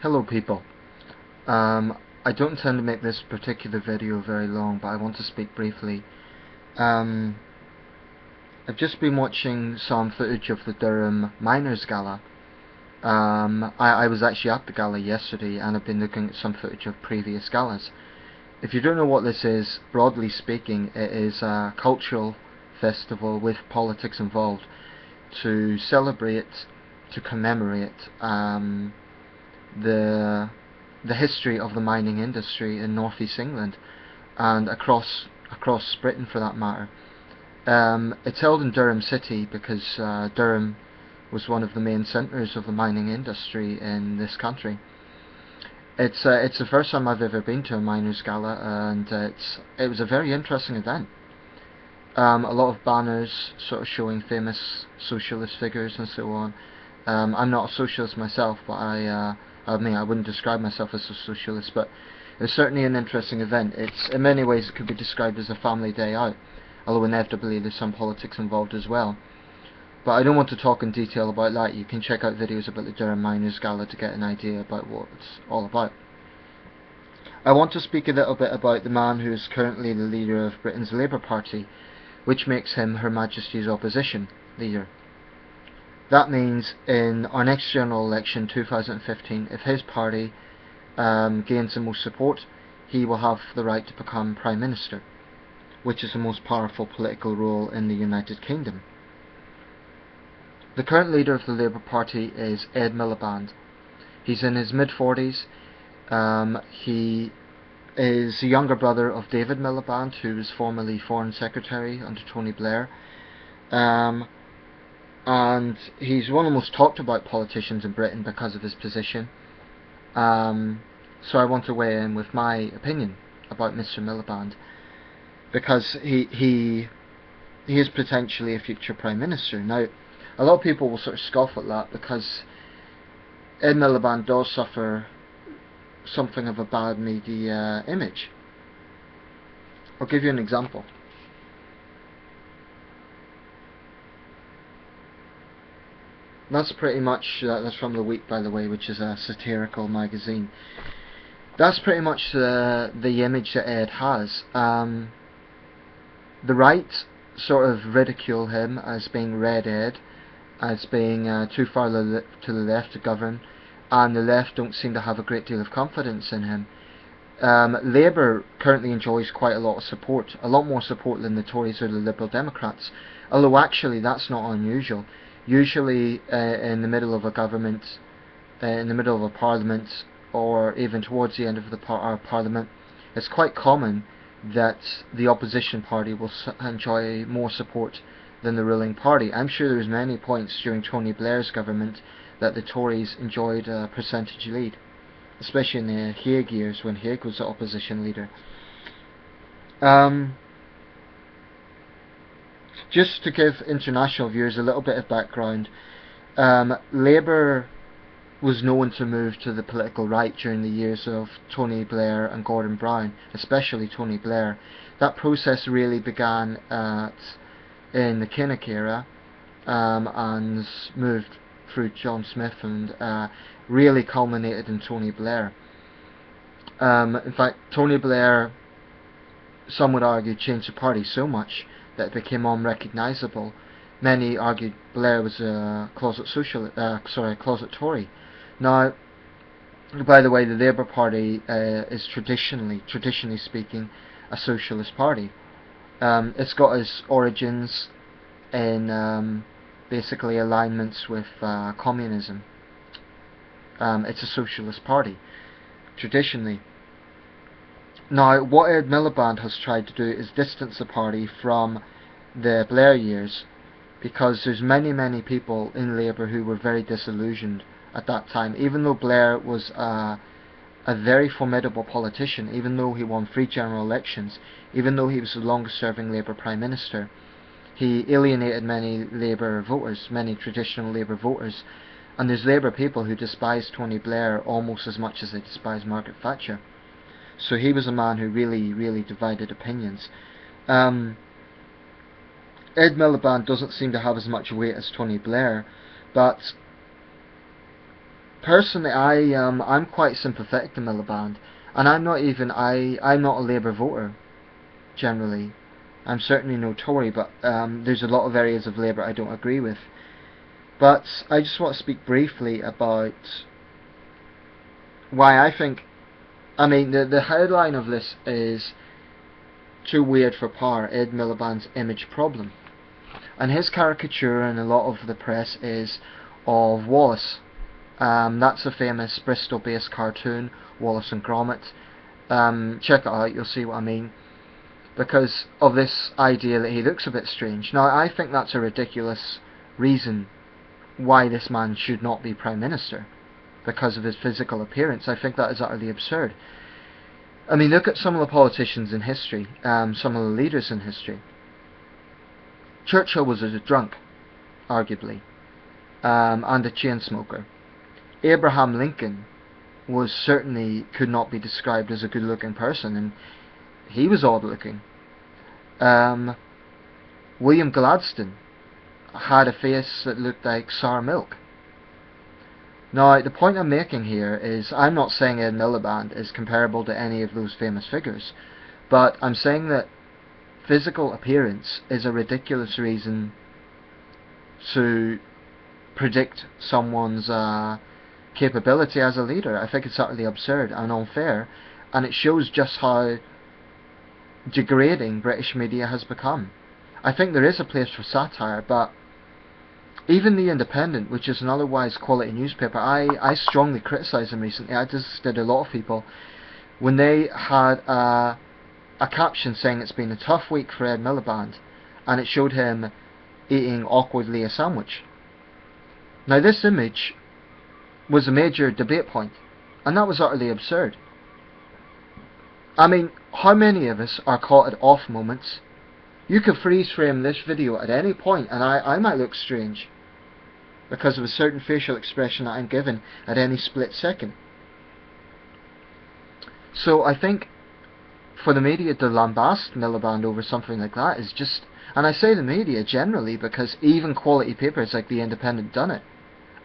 Hello people. I don't intend to make this particular video very long, but I want to speak briefly. I've just been watching some footage of the Durham Miners Gala. I was actually at the gala yesterday, and I've been looking at some footage of previous galas. If you don't know what this is, broadly speaking, it is a cultural festival with politics involved to celebrate, to commemorate the history of the mining industry in northeast England and across Britain for that matter. It's held in Durham City because Durham was one of the main centres of the mining industry in this country. It's the first time I've ever been to a miners' gala, and it was a very interesting event. A lot of banners sort of showing famous socialist figures and so on. I'm not a socialist myself, but I wouldn't describe myself as a socialist, but it was certainly an interesting event. In many ways it could be described as a family day out, although inevitably there's some politics involved as well. But I don't want to talk in detail about that. You can check out videos about the Durham Miners Gala to get an idea about what it's all about. I want to speak a little bit about the man who is currently the leader of Britain's Labour Party, which makes him Her Majesty's opposition leader. That means in our next general election, 2015, if his party gains the most support, he will have the right to become Prime Minister, which is the most powerful political role in the United Kingdom. The current leader of the Labour Party is Ed Miliband. He's in his mid-40s. He is the younger brother of David Miliband, who was formerly Foreign Secretary under Tony Blair. And he's one of the most talked about politicians in Britain because of his position. So I want to weigh in with my opinion about Mr. Miliband, because he is potentially a future Prime Minister. Now, a lot of people will sort of scoff at that because Ed Miliband does suffer something of a bad media image. I'll give you an example. That's pretty much, that's from The Week, by the way, which is a satirical magazine. That's pretty much the image that Ed has. The right sort of ridicule him as being Red Ed, as being too far to the left to govern, and the left don't seem to have a great deal of confidence in him. Labour currently enjoys quite a lot of support, a lot more support than the Tories or the Liberal Democrats, although actually that's not unusual. Usually in the middle of a government, in the middle of a parliament, or even towards the end of the parliament, it's quite common that the opposition party will enjoy more support than the ruling party. I'm sure there was many points during Tony Blair's government that the Tories enjoyed a percentage lead, especially in the Hague years when Hague was the opposition leader. Just to give international viewers a little bit of background, Labour was known to move to the political right during the years of Tony Blair and Gordon Brown, especially Tony Blair. That process really began in the Kinnock era and moved through John Smith and really culminated in Tony Blair. In fact, Tony Blair, some would argue, changed the party so much that it became unrecognisable. Many argued Blair was a closet Tory. Now, by the way, the Labour Party is traditionally speaking, a socialist party. It's got its origins in basically alignments with communism. It's a socialist party, traditionally. Now, what Ed Miliband has tried to do is distance the party from the Blair years, because there's many people in Labour who were very disillusioned at that time. Even though Blair was a very formidable politician, even though he won 3 general elections, even though he was the longest serving Labour Prime Minister, he alienated many Labour voters, many traditional Labour voters, and there's Labour people who despise Tony Blair almost as much as they despise Margaret Thatcher. So he was a man who really divided opinions. Ed Miliband doesn't seem to have as much weight as Tony Blair, but personally, I'm quite sympathetic to Miliband, and I'm not a Labour voter generally. I'm certainly no Tory, but there's a lot of areas of Labour I don't agree with. But I just want to speak briefly about why I think. I mean, the headline of this is "Too Weird for Power: Ed Miliband's Image Problem," and his caricature in a lot of the press is of Wallace. That's a famous Bristol-based cartoon, Wallace and Gromit. Check it out, you'll see what I mean. Because of this idea that he looks a bit strange. Now, I think that's a ridiculous reason why this man should not be Prime Minister, because of his physical appearance. I think that is utterly absurd. I mean, look at some of the politicians in history, some of the leaders in history. Churchill was a drunk, arguably, and a chain smoker. Abraham Lincoln was certainly could not be described as a good-looking person, and he was odd-looking. William Gladstone had a face that looked like sour milk. Now, the point I'm making here is, I'm not saying Ed Miliband is comparable to any of those famous figures, but I'm saying that physical appearance is a ridiculous reason to predict someone's capability as a leader. I think it's utterly absurd and unfair, and it shows just how degrading British media has become. I think there is a place for satire, but even The Independent, which is an otherwise quality newspaper, I strongly criticised them recently, as did a lot of people, when they had a caption saying it's been a tough week for Ed Miliband, and it showed him eating awkwardly a sandwich. Now, this image was a major debate point, and that was utterly absurd. I mean, how many of us are caught at off moments? You could freeze frame this video at any point, and I might look strange because of a certain facial expression that I'm given at any split second. So I think for the media to lambast Miliband over something like that is just, and I say the media generally because even quality papers like The Independent done it,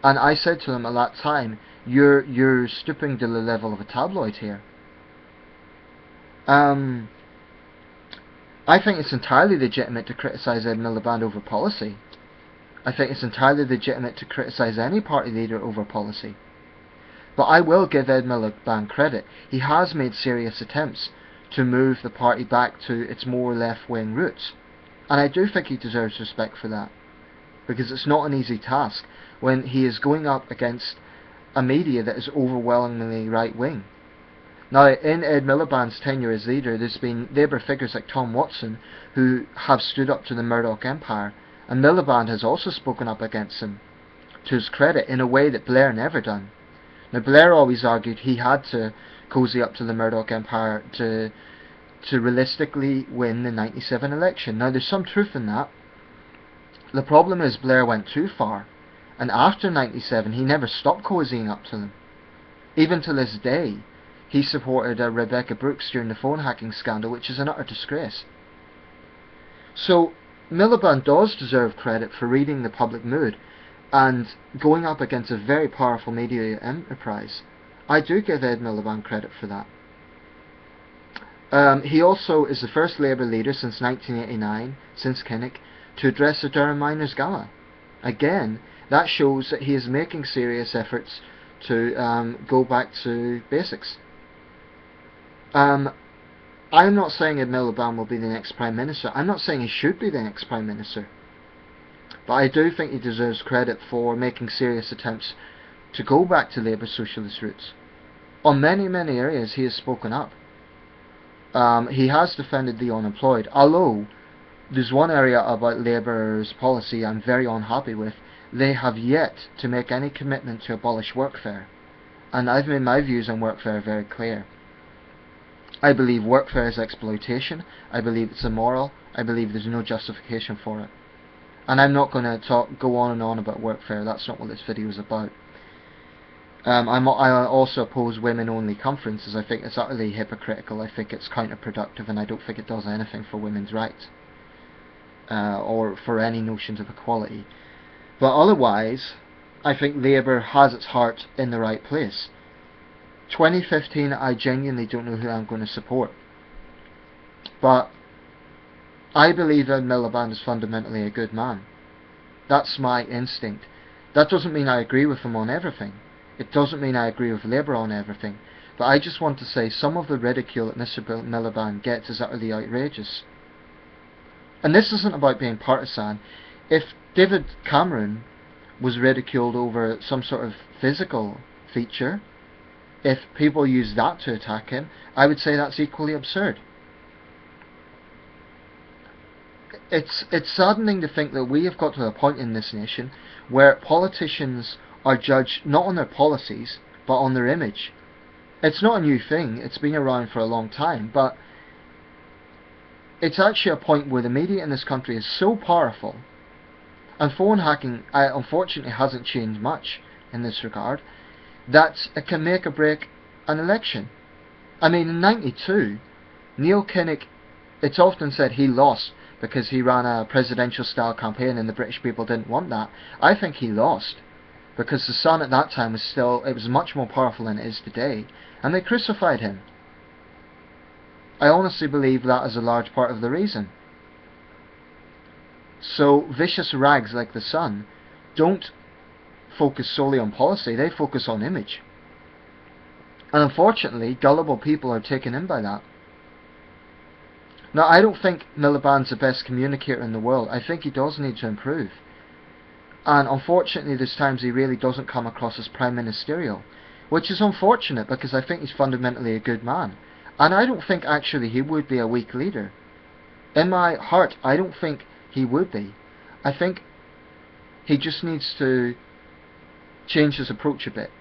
and I said to them at that time, you're stooping to the level of a tabloid here. I think it's entirely legitimate to criticise Ed Miliband over policy. I think it's entirely legitimate to criticise any party leader over policy. But I will give Ed Miliband credit. He has made serious attempts to move the party back to its more left-wing roots. And I do think he deserves respect for that. Because it's not an easy task when he is going up against a media that is overwhelmingly right-wing. Now, in Ed Miliband's tenure as leader, there's been Labour figures like Tom Watson who have stood up to the Murdoch empire, and Miliband has also spoken up against him, to his credit, in a way that Blair never done. Now, Blair always argued he had to cozy up to the Murdoch empire to realistically win the 97 election. Now, there's some truth in that. The problem is Blair went too far, and after 97 he never stopped cozying up to them. Even to this day, he supported Rebecca Brooks during the phone hacking scandal, which is an utter disgrace. So, Miliband does deserve credit for reading the public mood and going up against a very powerful media enterprise. I do give Ed Miliband credit for that. He also is the first Labour leader since 1989, since Kinnock, to address the Durham Miners' Gala. Again, that shows that he is making serious efforts to go back to basics. I'm not saying Ed Miliband will be the next Prime Minister. I'm not saying he should be the next Prime Minister. But I do think he deserves credit for making serious attempts to go back to Labour's socialist roots. On many, many areas he has spoken up. He has defended the unemployed, although there's one area about Labour's policy I'm very unhappy with. They have yet to make any commitment to abolish workfare. And I've made my views on workfare very clear. I believe workfare is exploitation. I believe it's immoral. I believe there's no justification for it. And I'm not going to go on and on about workfare. That's not what this video is about. I also oppose women-only conferences. I think it's utterly hypocritical. I think it's counterproductive, and I don't think it does anything for women's rights or for any notions of equality. But otherwise, I think Labour has its heart in the right place. 2015, I genuinely don't know who I'm going to support. But I believe Ed Miliband is fundamentally a good man. That's my instinct. That doesn't mean I agree with him on everything. It doesn't mean I agree with Labour on everything. But I just want to say some of the ridicule that Mr. Miliband gets is utterly outrageous. And this isn't about being partisan. If David Cameron was ridiculed over some sort of physical feature, if people use that to attack him, I would say that's equally absurd. It's saddening to think that we have got to a point in this nation where politicians are judged not on their policies, but on their image. It's not a new thing, it's been around for a long time, but it's actually a point where the media in this country is so powerful, and phone hacking unfortunately hasn't changed much in this regard, that it can make or break an election. I mean, in '92, Neil Kinnock, it's often said he lost because he ran a presidential style campaign and the British people didn't want that. I think he lost because the Sun at that time was much more powerful than it is today, and they crucified him. I honestly believe that is a large part of the reason. So vicious rags like the Sun don't focus solely on policy, they focus on image. And unfortunately, gullible people are taken in by that. Now, I don't think Miliband's the best communicator in the world. I think he does need to improve. And unfortunately, there's times he really doesn't come across as prime ministerial, which is unfortunate because I think he's fundamentally a good man. And I don't think actually he would be a weak leader. In my heart, I don't think he would be. I think he just needs to change his approach a bit.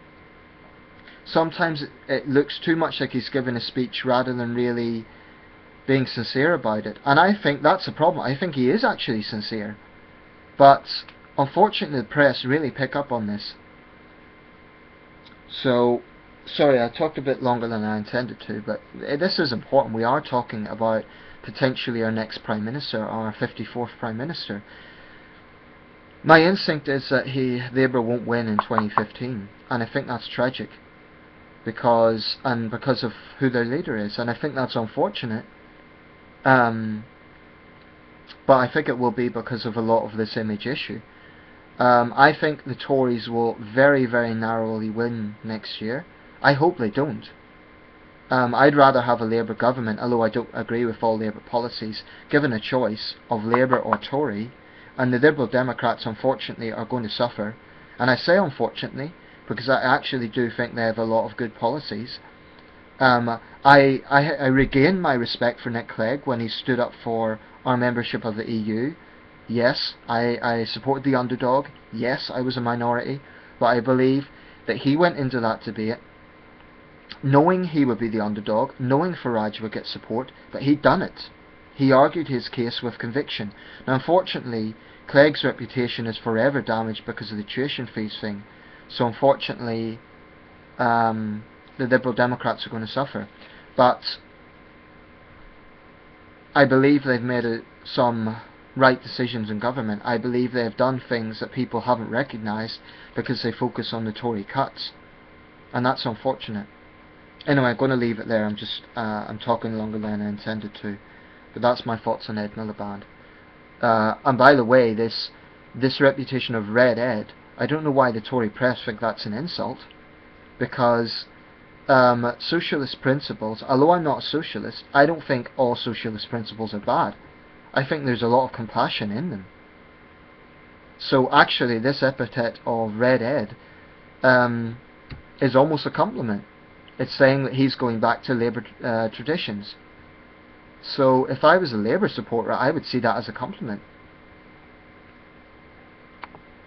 Sometimes it looks too much like he's giving a speech rather than really being sincere about it. And I think that's a problem. I think he is actually sincere. But unfortunately the press really pick up on this. So, sorry, I talked a bit longer than I intended to, but this is important. We are talking about potentially our next Prime Minister, our 54th Prime Minister. My instinct is that Labour won't win in 2015, and I think that's tragic, because of who their leader is, and I think that's unfortunate. But I think it will be because of a lot of this image issue. I think the Tories will very, very narrowly win next year. I hope they don't. I'd rather have a Labour government, although I don't agree with all Labour policies, given a choice of Labour or Tory, and the Liberal Democrats unfortunately are going to suffer. And I say unfortunately because I actually do think they have a lot of good policies. I regained my respect for Nick Clegg when he stood up for our membership of the EU. Yes, I supported the underdog. Yes, I was a minority, but I believe that he went into that debate knowing he would be the underdog, knowing Farage would get support, but he'd done it. He argued his case with conviction. Now, unfortunately, Clegg's reputation is forever damaged because of the tuition fees thing. So, unfortunately, the Liberal Democrats are going to suffer. But I believe they've made some right decisions in government. I believe they have done things that people haven't recognised because they focus on the Tory cuts. And that's unfortunate. Anyway, I'm going to leave it there. I'm talking longer than I intended to. But that's my thoughts on Ed Miliband. And by the way, this reputation of Red Ed, I don't know why the Tory press think that's an insult. Because socialist principles, although I'm not a socialist, I don't think all socialist principles are bad. I think there's a lot of compassion in them. So actually this epithet of Red Ed is almost a compliment. It's saying that he's going back to Labour traditions. So if I was a Labour supporter, I would see that as a compliment.